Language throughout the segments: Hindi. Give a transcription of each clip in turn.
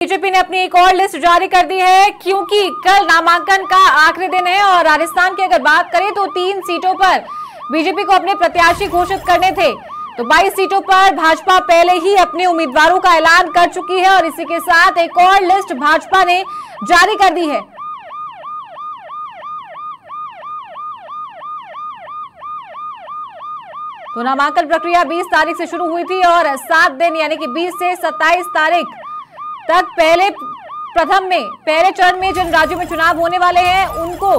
बीजेपी ने अपनी एक और लिस्ट जारी कर दी है, क्योंकि कल नामांकन का आखिरी दिन है और राजस्थान की अगर बात करें तो 3 सीटों पर बीजेपी को अपने प्रत्याशी घोषित करने थे। तो 22 सीटों पर भाजपा पहले ही अपने उम्मीदवारों का ऐलान कर चुकी है और इसी के साथ एक और लिस्ट भाजपा ने जारी कर दी है। तो नामांकन प्रक्रिया 20 तारीख से शुरू हुई थी और 7 दिन यानी कि 20 से 27 तारीख तक पहले चरण में जिन राज्यों में चुनाव होने वाले हैं उनको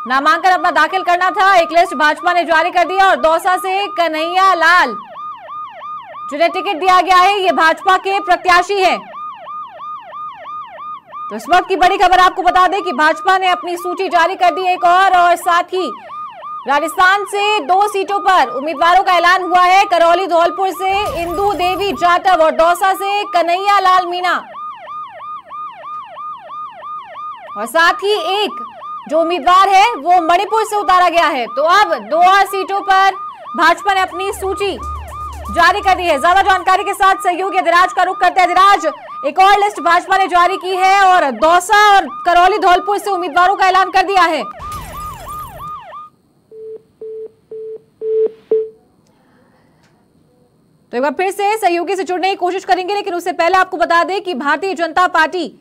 नामांकन अपना दाखिल करना था। एक लिस्ट भाजपा ने जारी कर दिया और दौसा से कन्हैया लाल जिन्हें टिकट दिया गया है ये भाजपा के प्रत्याशी है। तो इस वक्त की बड़ी खबर आपको बता दें कि भाजपा ने अपनी सूची जारी कर दी एक और साथ ही राजस्थान से 2 सीटों पर उम्मीदवारों का ऐलान हुआ है। करौली धौलपुर से इंदु देवी जाटव और दौसा से कन्हैया लाल मीणा, और साथ ही एक जो उम्मीदवार है वो मणिपुर से उतारा गया है। तो अब 2 और सीटों पर भाजपा ने अपनी सूची जारी कर दी है। ज्यादा जानकारी के साथ सहयोगी अधिराज का रुख करते हैं। अधिराज, एक और लिस्ट भाजपा ने जारी की है और दौसा और करौली धौलपुर से उम्मीदवारों का ऐलान कर दिया है। तो एक बार फिर से सहयोगी से जुड़ने की कोशिश करेंगे, लेकिन उससे पहले आपको बता दें कि भारतीय जनता पार्टी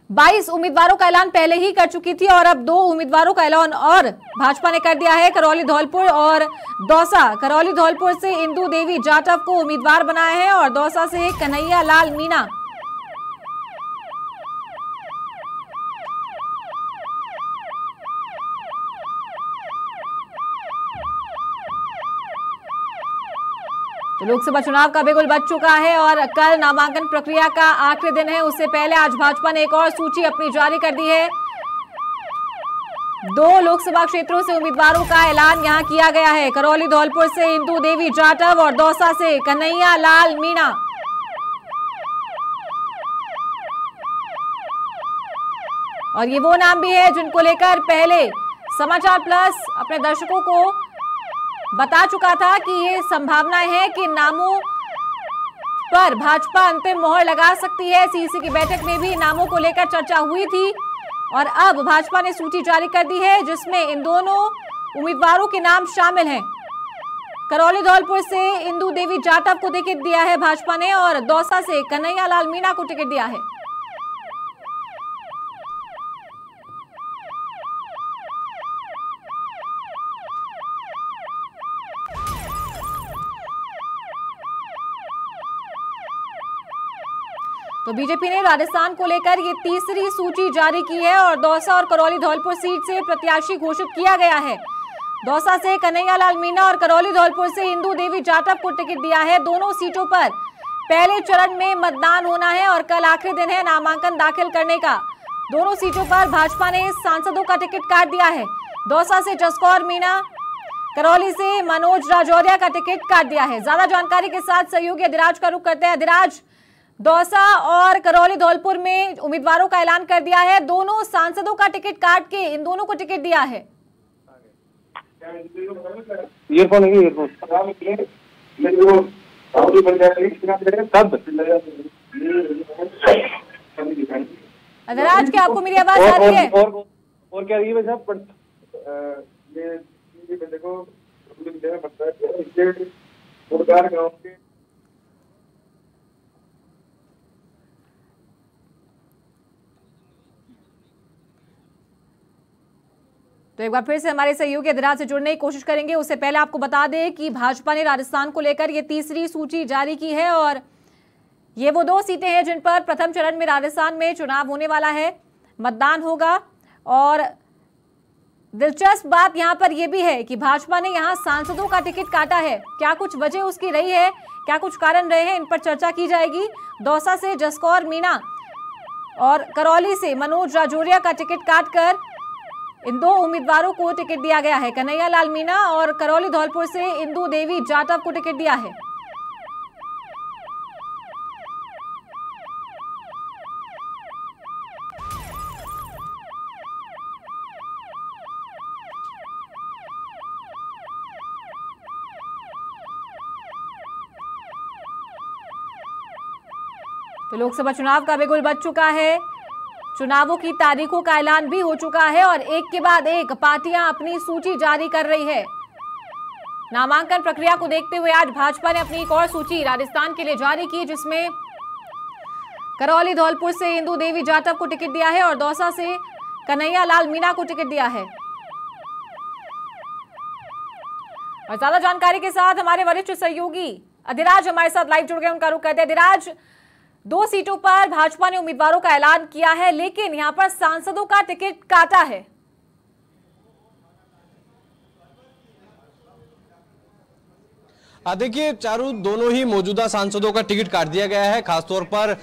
22 उम्मीदवारों का ऐलान पहले ही कर चुकी थी और अब 2 उम्मीदवारों का ऐलान और भाजपा ने कर दिया है, करौली धौलपुर और दौसा। करौली धौलपुर से इंदु देवी जाटव को उम्मीदवार बनाया है और दौसा से कन्हैया लाल मीणा। तो लोकसभा चुनाव का बिगुल बज चुका है और कल नामांकन प्रक्रिया का आखिरी दिन है। उससे पहले आज भाजपा ने एक और सूची अपनी जारी कर दी है। 2 लोकसभा क्षेत्रों से उम्मीदवारों का ऐलान यहां किया गया है। करौली धौलपुर से इंदु देवी जाटव और दौसा से कन्हैया लाल मीणा। और ये वो नाम भी है जिनको लेकर पहले समाचार प्लस अपने दर्शकों को बता चुका था कि ये संभावना है कि नामों पर भाजपा अंतिम मोहर लगा सकती है। सीसी की बैठक में भी नामों को लेकर चर्चा हुई थी और अब भाजपा ने सूची जारी कर दी है जिसमें इन दोनों उम्मीदवारों के नाम शामिल हैं। करौली धौलपुर से इंदु देवी जाटव को टिकट दिया है भाजपा ने और दौसा से कन्हैया लाल मीणा को टिकट दिया है। तो बीजेपी ने राजस्थान को लेकर ये तीसरी सूची जारी की है और दौसा और करौली धौलपुर सीट से प्रत्याशी घोषित किया गया है। दौसा से कन्हैया लाल मीणा और करौली धौलपुर से इंदु देवी जाटव को टिकट दिया है। दोनों सीटों पर पहले चरण में मतदान होना है और कल आखिरी दिन है नामांकन दाखिल करने का। दोनों सीटों पर भाजपा ने सांसदों का टिकट काट दिया है। दौसा से जसकौर मीणा, करौली से मनोज राजौरिया का टिकट काट दिया है। ज्यादा जानकारी के साथ सहयोगी अधिराज का रुख करते हैं। अधिराज, दौसा और करौली धौलपुर में उम्मीदवारों का ऐलान कर दिया है, दोनों सांसदों का टिकट काट के इन दोनों को टिकट दिया है। अधिराज, क्या आपको मेरी आवाज आ रही है? और क्या रही है साहब? ये देखो तो एक बार फिर से हमारे सहयोगी अधिराज से जुड़ने की कोशिश करेंगे। उससे पहले आपको बता दें कि भाजपा ने राजस्थान को लेकर ये तीसरी सूची जारी की है और ये वो 2 सीटें हैं जिन पर प्रथम चरण में राजस्थान में चुनाव होने वाला है, मतदान होगा। और दिलचस्प बात यहां पर यह भी है कि भाजपा ने यहां सांसदों का टिकट काटा है। क्या कुछ वजह उसकी रही है, क्या कुछ कारण रहे हैं, इन पर चर्चा की जाएगी। दौसा से जसकौर मीणा और करौली से मनोज राजौरिया का टिकट काटकर इन 2 उम्मीदवारों को टिकट दिया गया है। कन्हैया लाल मीणा और करौली धौलपुर से इंदु देवी जाटव को टिकट दिया है। तो लोकसभा चुनाव का बिगुल बज चुका है, चुनावों की तारीखों का ऐलान भी हो चुका है और एक के बाद एक पार्टियां अपनी सूची जारी कर रही है। नामांकन प्रक्रिया को देखते हुए आज भाजपा ने अपनी एक और सूची राजस्थान के लिए जारी की, जिसमें करौली धौलपुर से इंदु देवी जाटव को टिकट दिया है और दौसा से कन्हैया लाल मीणा को टिकट दिया है। और ज्यादा जानकारी के साथ हमारे वरिष्ठ सहयोगी अधिराज हमारे साथ लाइव जुड़ गए, उनका रुख करते हैं। अधिराज, 2 सीटों पर भाजपा ने उम्मीदवारों का ऐलान किया है, लेकिन यहां पर सांसदों का टिकट काटा है। देखिए चारू, दोनों ही मौजूदा सांसदों का टिकट काट दिया गया है। खासतौर पर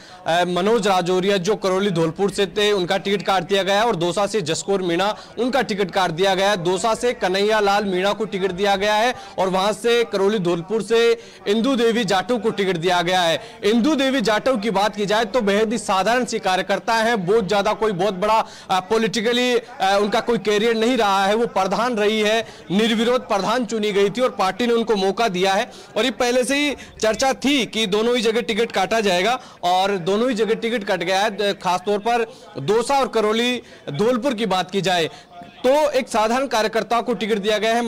मनोज राजौरिया जो करौली धौलपुर से थे, उनका टिकट काट दिया गया है और दौसा से जसकौर मीणा, उनका टिकट काट दिया गया है। दौसा से कन्हैया लाल मीणा को टिकट दिया गया है और वहां से करौली धौलपुर से इंदु देवी जाटव को टिकट दिया गया है। इंदु देवी जाटव की बात की जाए तो बेहद ही साधारण सी कार्यकर्ता है, बहुत ज्यादा कोई बहुत बड़ा पॉलिटिकली उनका कोई कैरियर नहीं रहा है। वो प्रधान रही है, निर्विरोध प्रधान चुनी गई थी और पार्टी ने उनको मौका दिया है और ये पहले से ही चर्चा थी कि दोनों ही जगह टिकट काटा जाएगा और दोनों ही जगह टिकट कट गया है। खासतौर पर दौसा और करौली धौलपुर की बात की जाए तो एक साधारण कार्यकर्ता को टिकट दिया गया है।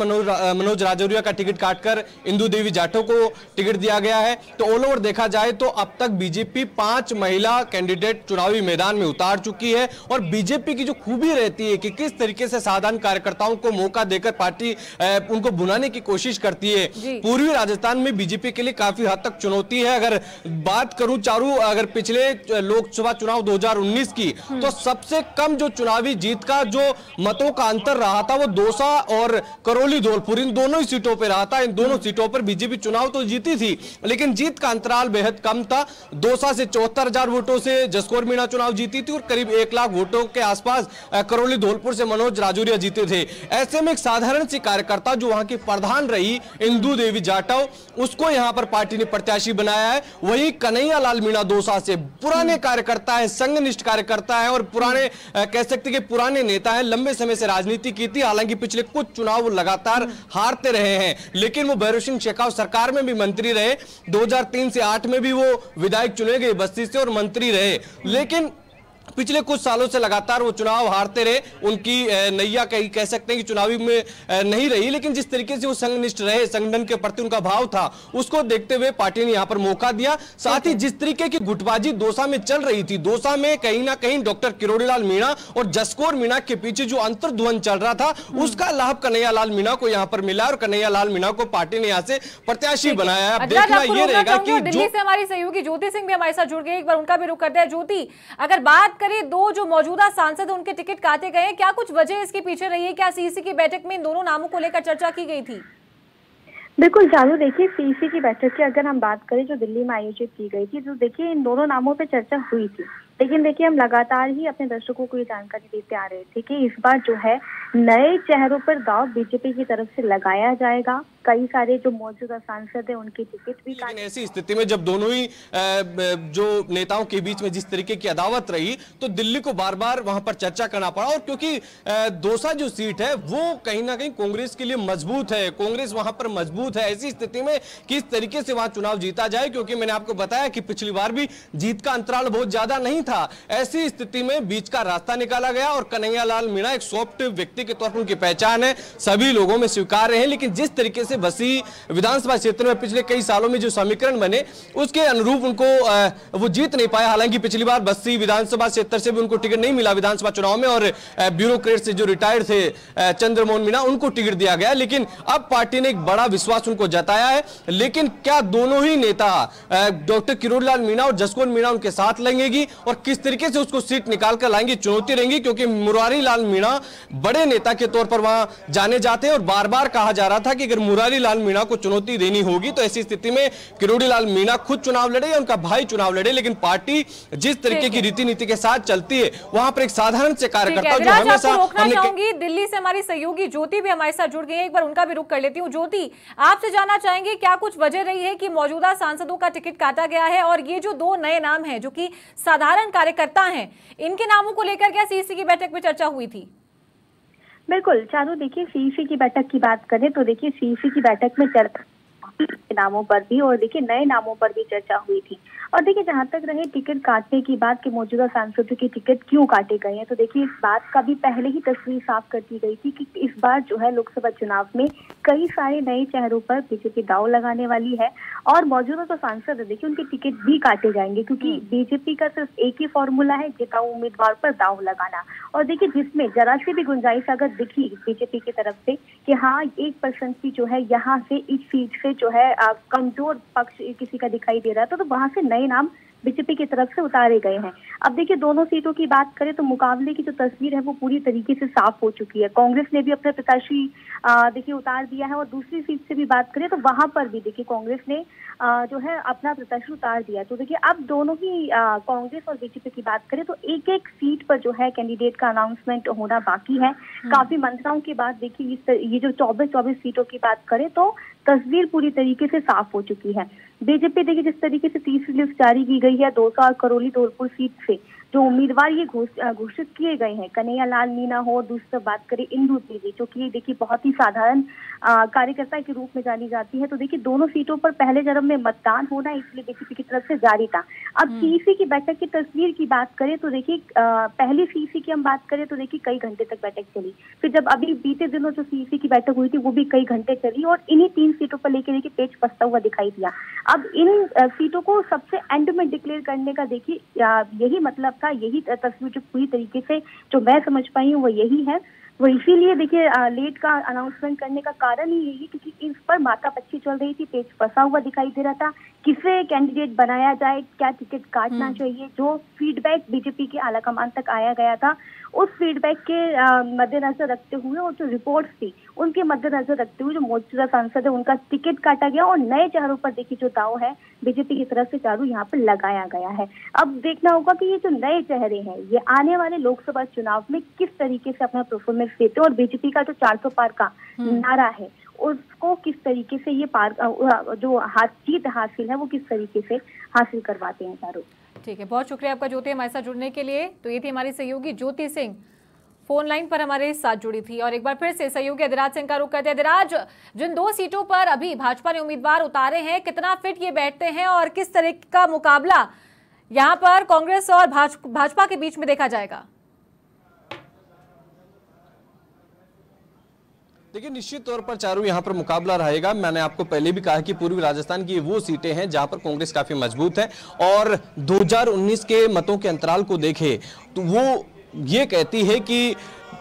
मनोज राजौरिया का टिकट काटकर इंदु देवी जाटव को टिकट दिया गया है। तो ऑल ओवर देखा जाए तो अब तक बीजेपी 5 महिला कैंडिडेट चुनावी मैदान में उतार चुकी है और बीजेपी की जो खूबी रहती है कि किस तरीके से साधारण कार्यकर्ताओं को मौका देकर पार्टी उनको बुलाने की कोशिश करती है। पूर्वी राजस्थान में बीजेपी के लिए काफी हद तक चुनौती है। अगर बात करूं चारू, अगर पिछले लोकसभा चुनाव 2019 की तो सबसे कम जो चुनावी जीत का जो मतों का अंतर रहा था वो दौसा और करौली धौलपुर, इन दोनों ही सीटों पर रहा था। इन दोनों सीटों पर बीजेपी चुनाव तो जीती थी, लेकिन जीत का अंतराल बेहद कम था। दौसा से 74,000 वोटों से जसकौर मीणा चुनाव जीती थी और करीब 1 लाख वोटों के आसपास करौली धौलपुर से मनोज राजौरिया जीते थे। ऐसे में एक साधारण सी कार्यकर्ता जो वहां की प्रधान रही इंदु देवी जाटव, उसको यहां पर पार्टी ने प्रत्याशी बनाया है। वहीं कन्हैया लाल मीणा दौसा से पुराने कार्यकर्ता है, संघनिष्ठ कार्यकर्ता है और पुराने कह सकते कि पुराने नेता है, लंबे समय से राजनीति की थी। हालांकि पिछले कुछ चुनाव लगातार हारते रहे हैं, लेकिन वो भैरव सिंह शेखावत सरकार में भी मंत्री रहे। 2003 से 8 में भी वो विधायक चुने गए बस्ती से और मंत्री रहे, लेकिन पिछले कुछ सालों से लगातार वो चुनाव हारते रहे। उनकी नैया कह सकते हैं कि चुनावी में नहीं रही, लेकिन जिस तरीके से वो संघनिष्ठ रहे, संगठन के प्रति उनका भाव था, उसको देखते हुए पार्टी ने यहां पर मौका दिया। साथ ही जिस तरीके की गुटबाजी दौसा में चल रही थी, दौसा में कहीं ना कहीं डॉक्टर किरोड़ी लाल मीणा और जसकौर मीणा के पीछे जो अंतर्ध्वंद चल रहा था, उसका लाभ कन्हैया लाल मीणा को यहां पर मिला और कन्हैया लाल मीणा को पार्टी ने यहां से प्रत्याशी बनाया है। अब देखना यह रहेगा कि दिल्ली से हमारी सहयोगी ज्योति सिंह भी हमारे साथ जुड़ गए, एक बार उनका भी रुख करते हैं। ज्योति, अगर बात करें, 2 जो मौजूदा सांसद उनके टिकट काटे गए हैं, क्या कुछ वजह इसके पीछे रही है? क्या सीईसी की बैठक में इन दोनों नामों को लेकर चर्चा की गई थी? बिल्कुल चालू, देखिए सीईसी की बैठक की अगर हम बात करें जो दिल्ली में आयोजित की गई थी, तो देखिए इन दोनों नामों पे चर्चा हुई थी, लेकिन देखिए हम लगातार ही अपने दर्शकों को ये जानकारी देते आ रहे थे कि इस बार जो है नए चेहरों पर दांव बीजेपी की तरफ से लगाया जाएगा। कई सारे जो मौजूदा सांसद हैं उनके टिकट भी काटे। ऐसी स्थिति में जब दोनों ही जो नेताओं के बीच में जिस तरीके की अदावत रही, तो दिल्ली को बार बार वहां पर चर्चा करना पड़ा। और क्योंकि दौसा जो सीट है वो कहीं ना कहीं कांग्रेस के लिए मजबूत है, कांग्रेस वहां पर मजबूत है, ऐसी स्थिति में किस तरीके से वहां चुनाव जीता जाए, क्योंकि मैंने आपको बताया कि पिछली बार भी जीत का अंतराल बहुत ज्यादा नहीं था। ऐसी स्थिति में बीच का रास्ता निकाला गया और कन्हैया लाल मीणा एक सॉफ्ट व्यक्ति के तौर पर उनकी पहचान है, सभी लोगों में स्वीकार है, लेकिन जिस तरीके से बस्ती विधानसभा क्षेत्र में पिछले कई सालों में जो समीकरण बने उसके अनुरूप उनको वो जीत नहीं पाए। हालांकि पिछली बार बस्ती विधानसभा क्षेत्र से भी उनको टिकट नहीं मिला विधानसभा चुनाव में और ब्यूरोक्रेट से जो रिटायर्ड थे चंद्रमोहन मीणा, उनको टिकट दिया गया। लेकिन अब पार्टी ने एक बड़ा विश्वास उनको जताया है। लेकिन क्या दोनों ही नेता डॉक्टर किरोड़ी लाल मीणा और जसकौर मीणा उनके साथ लगेगी और किस तरीके से उसको सीट निकाल कर लाएंगे, चुनौती रहेंगी, क्योंकि मुरारी लाल मीणा बड़े नेता के तौर पर वहां जाने जाते हैं और बार बार कहा जा रहा था कि अगर मुरारी लाल मीणा को चुनौती देनी होगी तो ऐसी स्थिति में किरोड़ी लाल मीणा खुद चुनाव लड़े या उनका भाई चुनाव लड़े। लेकिन पार्टी जिस तरीके की रीति नीति के साथ चलती है, वहां पर एक साधारण से कार्यकर्ता जो हमेशा रोकना चाहूंगी। दिल्ली से हमारी सहयोगी ज्योति भी हमारे साथ जुड़ गई है, एक बार उनका भी रुख कर लेती हूँ। ज्योति, आपसे जानना चाहेंगे क्या कुछ वजह रही है कि मौजूदा सांसदों का टिकट काटा गया है और ये जो 2 नए नाम हैं जो कि साधारण कार्यकर्ता हैं, इनके नामों को लेकर क्या सीईसी की बैठक में चर्चा हुई थी? बिल्कुल चारू, देखिए सीईसी की बैठक की बात करें तो देखिए सीईसी की बैठक में चर्चा के नामों पर भी और देखिए नए नामों पर भी चर्चा हुई थी। और देखिए जहां तक रहे टिकट काटने की बात कि मौजूदा सांसदों के टिकट क्यों काटे गए हैं, तो देखिए इस बात का भी पहले ही तस्वीर साफ कर दी गई थी कि इस बार जो है लोकसभा चुनाव में कई सारे नए चेहरों पर बीजेपी दांव लगाने वाली है और मौजूदा जो सांसद है देखिए उनके टिकट भी काटे जाएंगे, क्योंकि बीजेपी का सिर्फ एक ही फॉर्मूला है, जिताऊ उम्मीदवार पर दांव लगाना। और देखिए जिसमें जरा सी भी गुंजाइश अगर दिखी बीजेपी की तरफ से कि हाँ 1% की जो है यहाँ से इस सीट से जो है कमजोर पक्ष किसी का दिखाई दे रहा है तो वहां से नए नाम बीजेपी की तरफ से उतारे गए हैं। अब देखिए दोनों सीटों की बात करें तो मुकाबले की जो तस्वीर है वो पूरी तरीके से साफ हो चुकी है। कांग्रेस ने भी अपने प्रत्याशी देखिए उतार दिया है और दूसरी सीट से भी बात करें तो वहां पर भी देखिए कांग्रेस ने जो है अपना प्रत्याशी उतार दिया। तो देखिए अब दोनों ही कांग्रेस और बीजेपी की बात करें तो एक एक सीट पर जो है कैंडिडेट का अनाउंसमेंट होना बाकी है। काफी मंथनाओं के बाद देखिए ये जो 24 सीटों की बात करें तो तस्वीर पूरी तरीके से साफ हो चुकी है। बीजेपी देखिए जिस तरीके से तीसरी लिस्ट जारी की गई है दौसा और करौली धौलपुर सीट से जो उम्मीदवार ये घोषित किए गए हैं, कन्हैया लाल मीणा हो, दूसरी बात करें इंदु देवी जो कि देखिए बहुत ही साधारण कार्यकर्ता के रूप में जानी जाती है। तो देखिए दोनों सीटों पर पहले चरण में मतदान होना इसलिए बीजेपी की तरफ से जारी था। अब सीईसी की बैठक की तस्वीर की बात करें तो देखिए पहली सीईसी की हम बात करें तो देखिए कई घंटे तक बैठक चली, फिर जब अभी बीते दिनों जो सीईसी की बैठक हुई थी वो भी कई घंटे चली और इन्हीं 3 सीटों पर लेकर देखिए पेच फंसता हुआ दिखाई दिया। अब इन सीटों को सबसे एंड में डिक्लेयर करने का देखिए यही मतलब था, यही तस्वीर जो पूरी तरीके से जो मैं समझ पाई हूँ वो यही है। वो इसीलिए देखिए लेट का अनाउंसमेंट करने का कारण ही यही क्योंकि इस पर माथापच्ची चल रही थी, पेच फंसा हुआ दिखाई दे रहा था, किसे कैंडिडेट बनाया जाए, क्या टिकट काटना चाहिए। जो फीडबैक बीजेपी के आलाकमान तक आया गया था उस फीडबैक के मद्देनजर रखते हुए और जो रिपोर्ट्स थी उनके मद्देनजर रखते हुए जो मौजूदा सांसद है उनका टिकट काटा गया और नए चेहरों पर देखिए जो दाव है बीजेपी की तरफ से चालू यहाँ पर लगाया गया है। अब देखना होगा कि ये जो नए चेहरे हैं ये आने वाले लोकसभा चुनाव में किस तरीके से अपना परफॉर्मेंस देते हैं और बीजेपी का जो 400 पार का नारा है उसको किस तरीके से ये पार जो जीत हासिल है वो किस तरीके से हासिल करवाते हैं चारों। ठीक है, बहुत शुक्रिया आपका ज्योति हमारे साथ जुड़ने के लिए। तो ये थी हमारी सहयोगी ज्योति सिंह फोन लाइन पर हमारे साथ जुड़ी थी। और एक बार फिर से सहयोगी अधिराज सिंह का रुख करते हैं। अधिराज, जिन 2 सीटों पर अभी भाजपा ने उम्मीदवार उतारे हैं कितना फिट ये बैठते हैं और किस तरह का मुकाबला यहाँ पर कांग्रेस और भाजपा के बीच में देखा जाएगा? देखिए निश्चित तौर पर चारों यहाँ पर मुकाबला रहेगा। मैंने आपको पहले भी कहा कि पूर्वी राजस्थान की वो सीटें हैं जहां पर कांग्रेस काफी मजबूत है और 2019 के मतों के अंतराल को देखे तो वो ये कहती है कि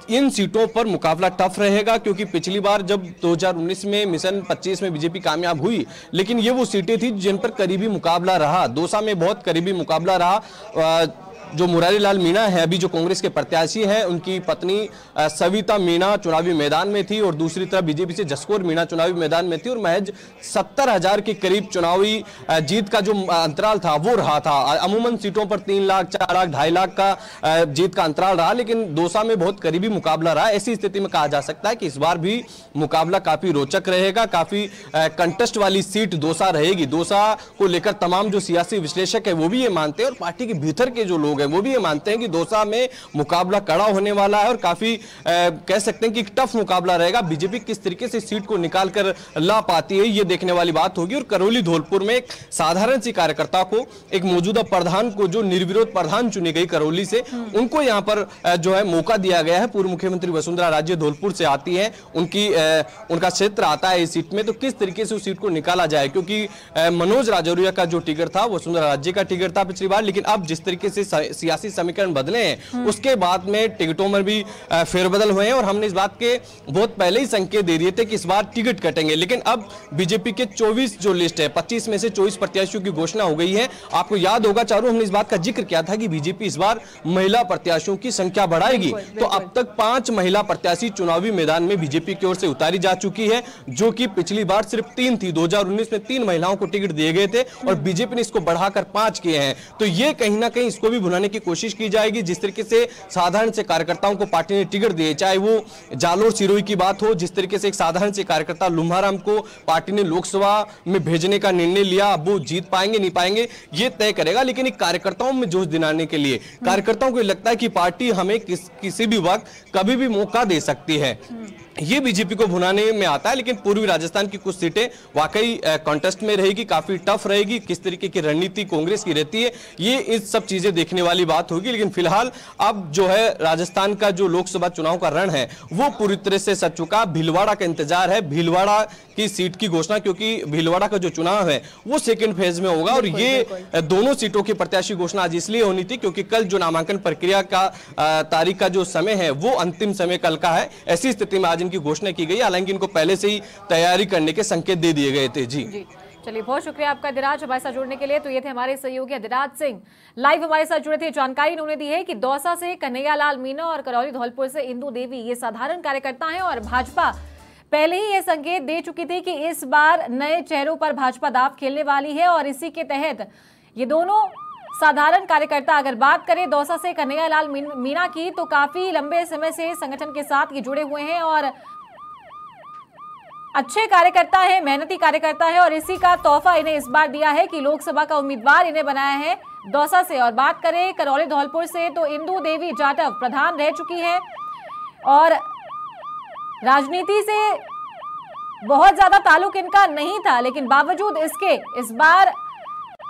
इन सीटों पर मुकाबला टफ रहेगा, क्योंकि पिछली बार जब 2019 में मिशन 25 में बीजेपी कामयाब हुई लेकिन ये वो सीटें थी जिन पर करीबी मुकाबला रहा। दौसा में बहुत करीबी मुकाबला रहा। जो मुरारी लाल मीणा है अभी जो कांग्रेस के प्रत्याशी हैं उनकी पत्नी सविता मीणा चुनावी मैदान में थी और दूसरी तरफ बीजेपी से जसकौर मीणा चुनावी मैदान में थी और महज 70,000 के करीब चुनावी जीत का जो अंतराल था वो रहा था। अमूमन सीटों पर 3 लाख 4 लाख 2.5 लाख का जीत का अंतराल रहा, लेकिन दौसा में बहुत करीबी मुकाबला रहा। ऐसी स्थिति में कहा जा सकता है कि इस बार भी मुकाबला काफी रोचक रहेगा, काफी कंटेस्ट वाली सीट दौसा रहेगी। दौसा को लेकर तमाम जो सियासी विश्लेषक है वो भी ये मानते हैं और पार्टी के भीतर के जो लोग वो भी ये मानते हैं कि दौसा में मुकाबला कड़ा होने वाला है और काफी कह सकते हैं कि टफ मुकाबला रहेगा। बीजेपी किस तरीके से सीट को निकाल कर ला पाती है ये देखने वाली बात होगी। और करौली धौलपुर में एक साधारण सी कार्यकर्ता को, एक मौजूदा प्रधान को जो निर्विरोध प्रधान चुनी गई करौली से, उनको यहां पर जो है मौका दिया गया है। पूर्व मुख्यमंत्री वसुंधरा राजे धौलपुर से आती है, उनका क्षेत्र आता है इस सीट में, तो किस तरीके से उस सीट को निकाला जाए, क्योंकि मनोज राजौरिया का जो टिकट था वसुंधरा राजे का टिकट था पिछली बार, लेकिन अब जिस तरीके से सियासी समीकरण बदले हैं उसके बाद में टिकटों में भी फेरबदल हुए हैं और हमने इस बात के बहुत पहले ही संकेत दे दिए थे कि इस बार टिकट कटेंगे। लेकिन अब बीजेपी के 24 जो लिस्ट है 25 में से 24 प्रत्याशियों की घोषणा हो गई है। आपको याद होगा चारों, हमने इस बात का जिक्र किया था कि बीजेपी इस बार महिला प्रत्याशियों की संख्या बढ़ाएगी। तो अब तक 5 महिला प्रत्याशी चुनावी मैदान में बीजेपी की ओर से उतारी जा चुकी है, जो कि पिछली बार सिर्फ 3 थी। 2019 में 3 महिलाओं को टिकट दिए गए थे और बीजेपी ने इसको बढ़ाकर 5 किए हैं। तो ये कहीं ना कहीं इसको भी भुनाने की कोशिश की जाएगी। जिस तरीके से साधारण से कार्यकर्ताओं को पार्टी ने टिकट दिए, चाहे वो जालोर सिरोही की बात हो, जिस तरीके से एक साधारण से कार्यकर्ता लुम्हाराम को पार्टी ने लोकसभा में भेजने का निर्णय लिया, अब वो जीत पाएंगे नहीं पाएंगे ये तय करेगा। लेकिन एक कार्यकर्ताओं में जोश दिलाने के लिए कार्यकर्ताओं को लगता है कि पार्टी हमें किसी भी वक्त कभी भी मौका दे सकती है। ये बीजेपी को भुनाने में आता है, लेकिन पूर्वी राजस्थान की कुछ सीटें वाकई कॉन्टेस्ट में रहेगी, काफी टफ रहेगी। किस तरीके की रणनीति कांग्रेस की रहती है, ये इस सब चीजें देखने वाली बात होगी। लेकिन फिलहाल अब जो है राजस्थान का जो लोकसभा चुनाव का रण है वो पूरी तरह से सज चुका। भीलवाड़ा का इंतजार है, भीलवाड़ा की सीट की घोषणा, क्योंकि भीलवाड़ा का जो चुनाव है वो सेकेंड फेज में होगा। और ये दोनों सीटों की प्रत्याशी घोषणा आज इसलिए होनी थी क्योंकि कल जो नामांकन प्रक्रिया का तारीख का जो समय है वो अंतिम समय कल का है। ऐसी स्थिति में आज की घोषणा की गई, हालांकि इनको पहले से ही तैयारी करने के संकेत दे दिए गए थे। जी चलिए, बहुत शुक्रिया आपका दिराज हमारे साथ जुड़ने के लिए। तो ये थे हमारे सहयोगी दिराज सिंह, लाइव हमारे साथ जुड़े थे। जानकारी उन्होंने दी है कि दौसा से कन्हैयालाल मीणा और करौली धौलपुर से इंदु देवी ये साधारण कार्यकर्ता हैं और भाजपा पहले ही ये संकेत दे चुकी थी कि इस बार नए चेहरों पर भाजपा दांव खेलने वाली है और इसी के तहत ये दोनों साधारण कार्यकर्ता, अगर बात करें दौसा से कन्हैयालाल मीणा की, तो काफी लंबे समय से संगठन के साथ ये जुड़े हुए हैं और अच्छे कार्यकर्ता है, मेहनती कार्यकर्ता है और इसी का तोहफा इन्हें इस बार दिया है कि लोकसभा का उम्मीदवार इन्हें बनाया है दौसा से। और बात करें करौली धौलपुर से तो इंदु देवी जाटव प्रधान रह चुकी है और राजनीति से बहुत ज्यादा ताल्लुक इनका नहीं था, लेकिन बावजूद इसके इस बार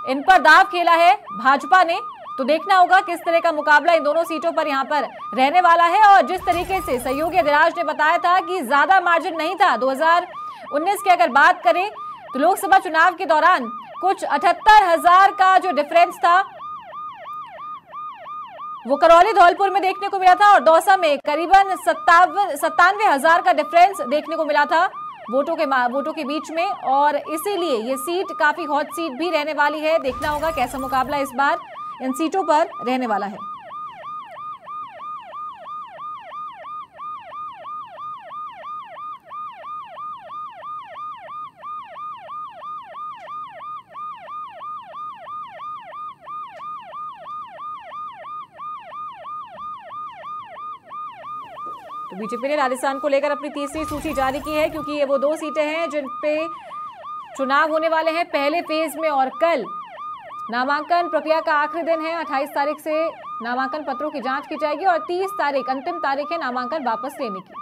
इन पर दांव खेला है भाजपा ने। तो देखना होगा किस तरह का मुकाबला इन दोनों सीटों पर यहां पर रहने वाला है। और जिस तरीके से सहयोगी दिराज ने बताया था कि ज्यादा मार्जिन नहीं था 2019 की अगर बात करें तो लोकसभा चुनाव के दौरान कुछ 78,000 का जो डिफरेंस था वो करौली धौलपुर में देखने को मिला था और दौसा में करीबन 97,000 का डिफरेंस देखने को मिला था वोटों के बीच में। और इसीलिए ये सीट काफी हॉट सीट भी रहने वाली है। देखना होगा कैसा मुकाबला इस बार इन सीटों पर रहने वाला है। तो बीजेपी ने राजस्थान को लेकर अपनी तीसरी सूची जारी की है, क्योंकि ये वो दो सीटें हैं जिन पे चुनाव होने वाले हैं पहले फेज में। और कल नामांकन प्रक्रिया का आखिरी दिन है, 28 तारीख से नामांकन पत्रों की जांच की जाएगी और 30 तारीख अंतिम तारीख है नामांकन वापस लेने की।